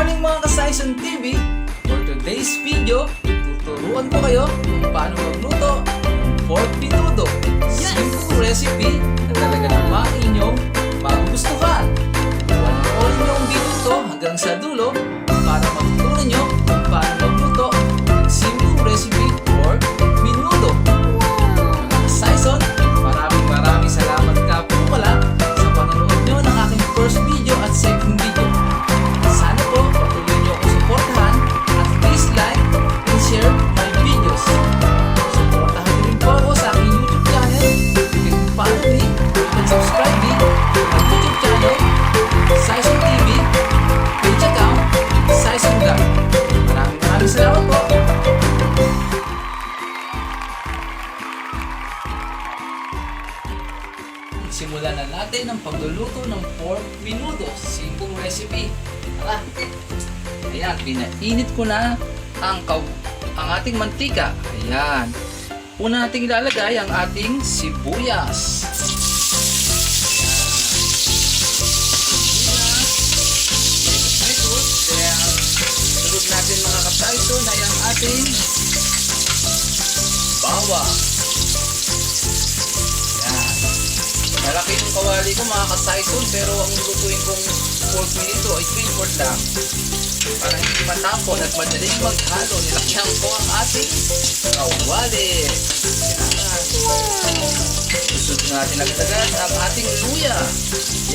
morning mga ka-Saison TV! For today's video, tuturuan ko kayo kung paano magluto ng pork menudo. Simple recipe na talaga namang inyong magugustuhan. Panoorin niyo ang video ito hanggang sa dulo para matutunan niyo kung paano magluto ng simple recipe pork menudo. Mga ka-Saison, maraming salamat nga po pala sa panonood niyo ng aking first video at second video. Sana po patuloy niyo akong suportahan at please like and share my videos. Suportahan niyo rin po ako sa aking YouTube channel. You can follow me and subscribe me sa YouTube channel, Saison TV, page account, Saison Vlog. Maraming salamat po. Simulan na natin ang pagluluto ng pork menudo. Simple recipe. Tara! Ayan, pinainit ko na ang ating mantika. Ayan. Una nating ilalagay ang ating sibuyas. Sunod natin mga ka-Saison ay ang ating bawang. Malaki yung kawali ko mga ka-Saison, pero ang lutuin kong pork menudo ay 3/4 lang. Para hindi matapon at madaling maghalo, nilakyan ko ang ating kawali. Susunod natin agad ang ating luya.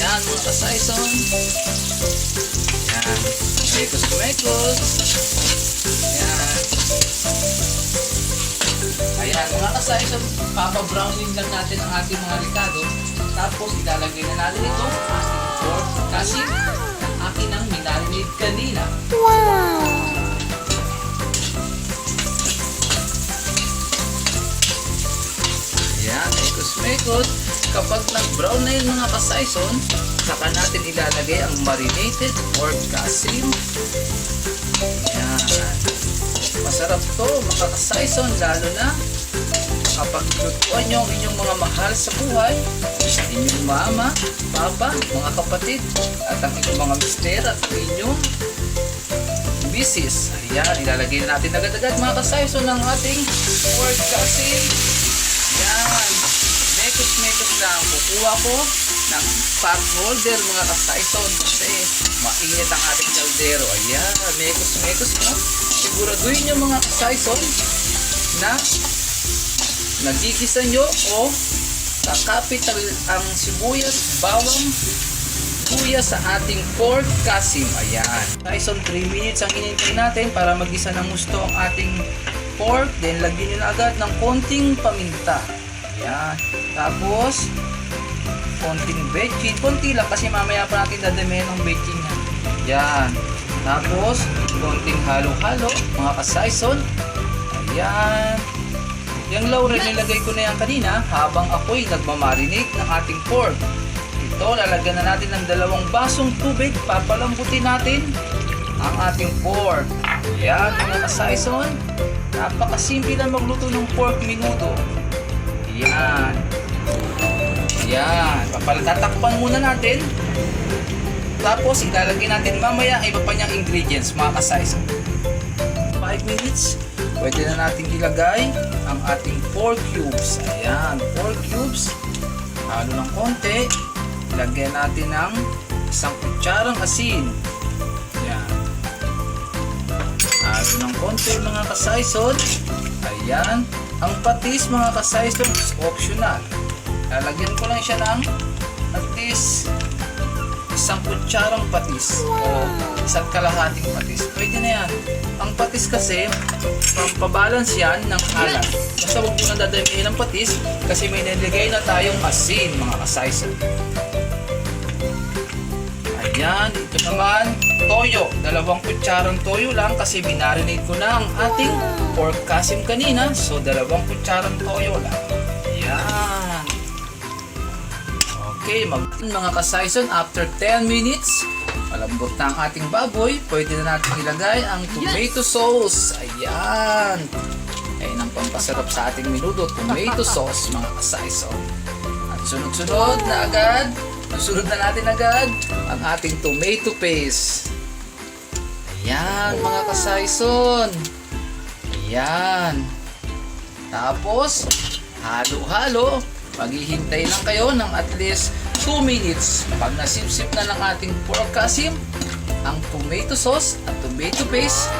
Yan mga ka-Saison. Yan. Mekos. Yan. Ayan mga ka-Saison, papa-browning lang natin ang ating mga ricado. Tapos ilalagay na natin ito ating pork kasi ang akin ang minarinate kanina. Wow! Ayan, mekos. Kapag nag-brown na yun mga ka-Saison, saka natin ilalagay ang marinated pork kasim. Ayan. Masarap to mga ka-Saison, lalo na kapag lutuan nyo ang inyong mga mahal sa buhay, inyong mama, papa, mga kapatid, at ang inyong mga mister at ang inyong misis. Ayan, ilalagay na natin agad-agad mga ka-Saison ng ating pork kasim. Ayan, mekos lang. Kukuha ko ng pot holder mga ka-Saison kasi mainit ang ating kaldero. Ayan, mekos mo. Siguraduhin nyo mga ka-Saison na nagigisa nyo o kakapit ang sibuyas, bawang, luya sa ating pork kasim. Ayan. Saison, 3 minutes ang hinintay natin para magisa ng gusto ang ating pork. Then, lagyan nyo na agad ng konting paminta. Ayan. Tapos, konting bechin. Konti lang kasi mamaya pa natin dadamihan ng bechin niya. Ayan. Tapos, konting halo-halo, mga ka-Saison. Ayan. Yung laurel nilagay ko na yan kanina habang ako'y nagmamarinate ng ating pork. Ito, lalagyan na natin ng 2 basong tubig. Papalambutin natin ang ating pork. Ayan, mga ka-Saison. Napakasimple na magluto ng pork menudo. Ayan. Ayan. Tatakpan muna natin. Tapos, ilalagay natin mamaya ang iba pa niyang ingredients, mga ka-Saison. 5 minutes. Pwede na natin ilagay ang ating pork cubes. Ayan, pork cubes. Halo ng konti. Lagyan natin ng 1 kutsarang asin. Ayan. Halo ng konti mga ka-Saison. Ayan. Ang patis mga ka-Saison is optional. Lalagyan ko lang siya ng at least 1 kutsarang patis o 1 kalahating patis. Pwede na yan. Ang patis kasi, pampabalance yan ng alat. Basta huwag mo na dadamihin ng patis kasi may nilagay na tayong asin, mga ka-Saison. Ayan, ito naman, toyo. 2 kutsarang toyo lang kasi binarinate ko na ang ating pork kasim kanina. So, 2 kutsarang toyo lang. Ayan. Okay, mga ka-Saison, after 10 minutes, malambot na ang ating baboy, pwede na natin ilagay ang tomato sauce. Ayan. Ayan ang pampasarap sa ating menudo, tomato sauce, mga ka-Saison. At sunod-sunod na natin agad ang ating tomato paste. Ayan mga ka-Saison. Ayan. Tapos, halo-halo. Maghihintay lang kayo ng at least 2 minutes. Pag nasipsip na ng ating pork asim, ang tomato sauce at tomato paste,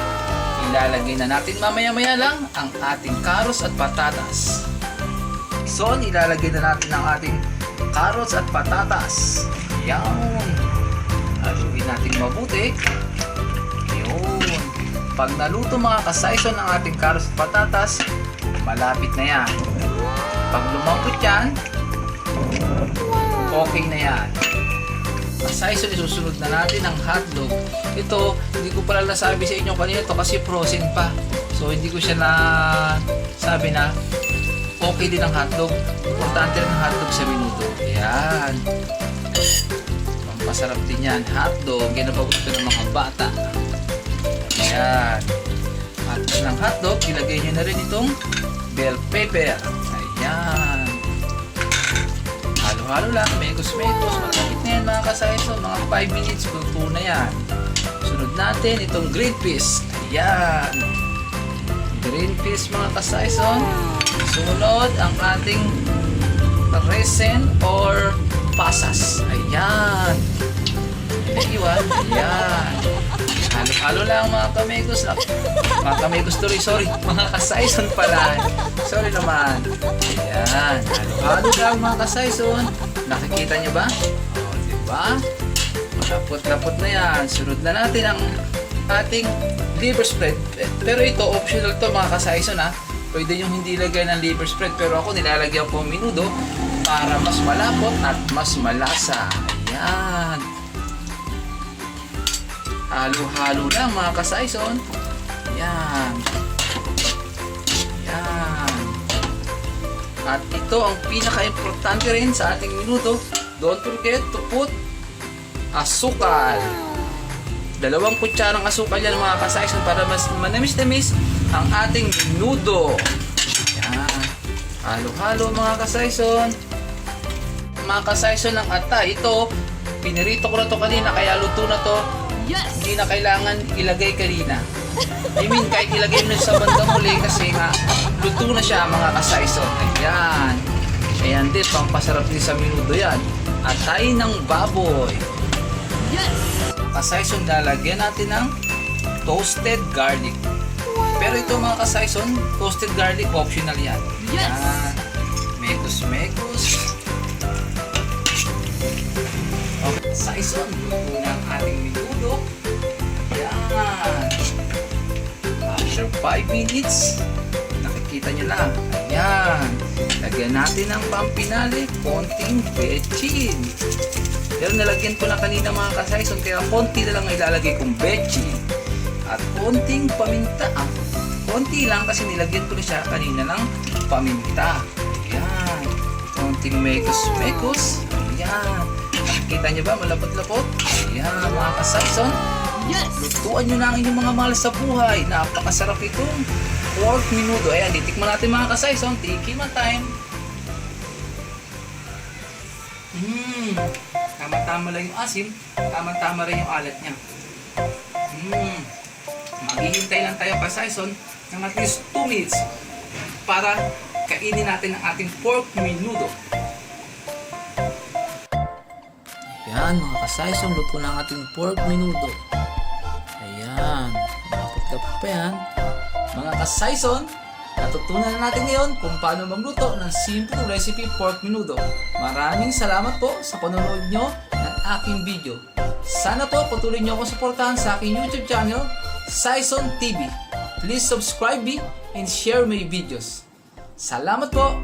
ilalagay na natin mamaya-maya lang ang ating carrots at patatas. So, ilalagay na natin ang ating carrots at patatas. Ayan. Haluin natin mabuti. Ayan. Pag naluto mga ka-Saison ng ating carrots at patatas, malapit na yan. Pag lumambot yan, okay na yan. Ka-Saison, isusunod na natin ang hotdog. Ito, hindi ko pala nasabi sa inyo kanina ito kasi frozen pa. So, hindi ko siya na sabi na okay din ang hotdog. Importante rin ang hotdog sa minuto. Ayan. Pampasarap din yan. Hotdog, yan ang pagusto ng mga bata. Ayan. At ng hotdog, ilagay nyo na rin itong bell pepper. Ayan. Halo-halo lang. Mekos-mekos. Malapit na yan mga ka-Saison. Mga 5 minutes. Luto na yan. Sunod natin itong green peas. Ayan. Green peas mga ka-Saison. Sunod ang ating resin or pasas. Ayan. Iwan. Ayan. Halo-halo lang mga kamegos. Mga kamegos tuloy, sorry. Mga ka-Saison pala. Sorry naman. Ayan. Halo-halo lang mga ka-Saison. Nakikita nyo ba? O, diba? Malapot-lapot na yan. Sunod na natin ang ating liver spread. Pero ito, optional to mga ka-Saison ha. Pwede yung hindi lagay ng liver spread. Pero ako nilalagyan ko menudo para mas malapot at mas malasa. Ayan. Halo-halo lang mga ka-Saison. Yan. Yan. At ito ang pinaka-importante rin sa ating minuto. Don't forget to put asukal. 2 kutsarang asukal yan mga ka-Saison para mas manamis-namis ang ating minuto. Yan. Halo-halo mga ka-Saison. Mga ka-Saison ng ata. Ito, pinirito ko na to kanina kaya luto na to. Yes! Hindi na kailangan ilagay kanina. I mean, kahit ilagay mo sa bandang muli kasi nga, luto na siya mga ka-Saison. Ayan. Ayan din, pampasarap din sa minuto yan. At tayo ng baboy. Yes! Ka-Saison, lalagyan natin ng toasted garlic. Pero ito mga ka-Saison, toasted garlic optional yan. Yes! Ayan. Mekos-mekos. Okay, Saison, luto na ang ating minuto. Ayan. After 5 minutes, nakikita nyo lang. Ayan. Lagyan natin ng pampinali, konting bechin. Pero nalagyan ko na kanina mga ka-Saison, kaya konti na lang ilalagay kong bechin. At konting paminta. Konti lang kasi nilagyan ko na siya kanina ng paminta. Ayan. Konting mekos-mekos. Ayan. Nakikita nyo ba? Malapot-lapot. Ayan mga ka-Saison. Yes! Lutuan nyo na ang inyong mga mahal sa buhay. Napakasarap itong pork menudo. Ayan, titikman natin mga ka-Saison. Tikiman time. Tama-tama lang yung asim. Tama-tama rin yung alat niya. Maghihintay lang tayo ka-Saison ng at least 2 minutes para kainin natin ang ating pork menudo. Ayan mga ka-Saison, luto na ang ating pork menudo. Ayan, lapot-lapot pa yan. Mga ka-Saison, natutunan na natin ngayon kung paano magluto ng simple recipe pork menudo. Maraming salamat po sa panonood nyo ng aking video. Sana po patuloy nyo akong suportahan sa aking YouTube channel, Saison TV. Please subscribe me and share my videos. Salamat po!